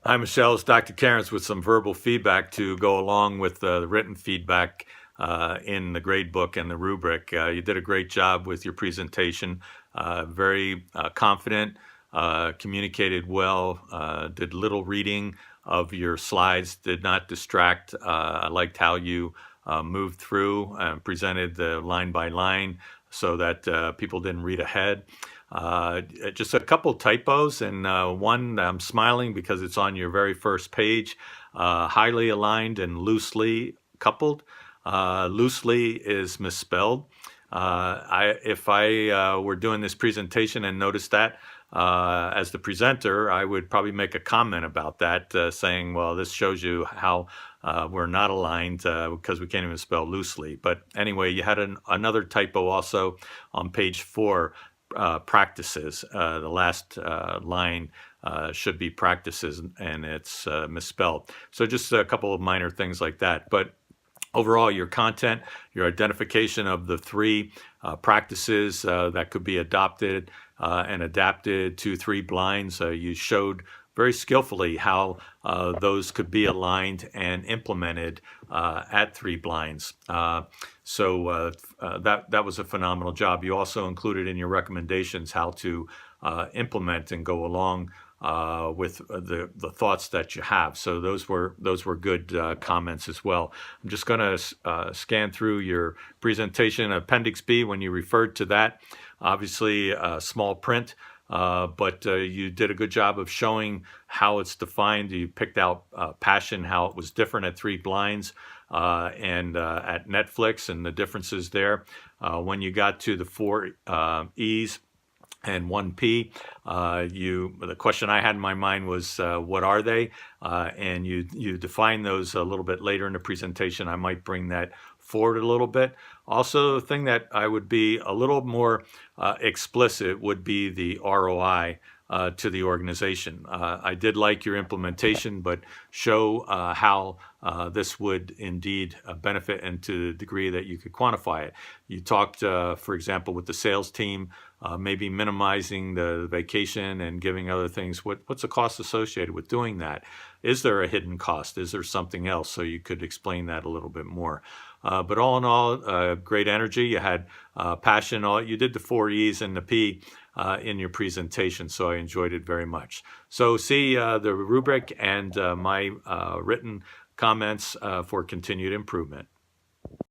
Hi, Michelle. It's Dr. Cairns with some verbal feedback to go along with the written feedback in the grade book and the rubric. You did a great job with your presentation, very confident, communicated well, did little reading of your slides, did not distract. I liked how you moved through and presented the line by line so that people didn't read ahead. Just a couple typos, and one I'm smiling because it's on your very first page. Highly aligned and loosely coupled. Loosely is misspelled. If I were doing this presentation and noticed that as the presenter, I would probably make a comment about that, saying, well, this shows you how we're not aligned because we can't even spell loosely. But anyway, you had another typo also on page 4. Practices. The last line should be practices, and it's misspelled. So just a couple of minor things like that. But overall, your content, your identification of the 3 practices that could be adopted and adapted to 3 blinds, you showed very skillfully how those could be aligned and implemented at 3 blinds. So that was a phenomenal job. You also included in your recommendations how to implement and go along with the thoughts that you have. So those were good comments as well. I'm just going to scan through your presentation, Appendix B, when you referred to that. Obviously, small print. But you did a good job of showing how it's defined. You picked out passion, how it was different at 3 blinds and at Netflix, and the differences there. When you got to the 4 E's and 1P, the question I had in my mind was, what are they? And you define those a little bit later in the presentation. I might bring that forward a little bit. Also, the thing that I would be a little more explicit would be the ROI to the organization. I did like your implementation, but show how this would indeed benefit, and to the degree that you could quantify it. You talked, for example, with the sales team, maybe minimizing the vacation and giving other things. What's the cost associated with doing that? Is there a hidden cost? Is there something else? So you could explain that a little bit more. But all in all, great energy. You had passion. You did the 4 E's and the P in your presentation, so I enjoyed it very much. So see the rubric and my written comments for continued improvement.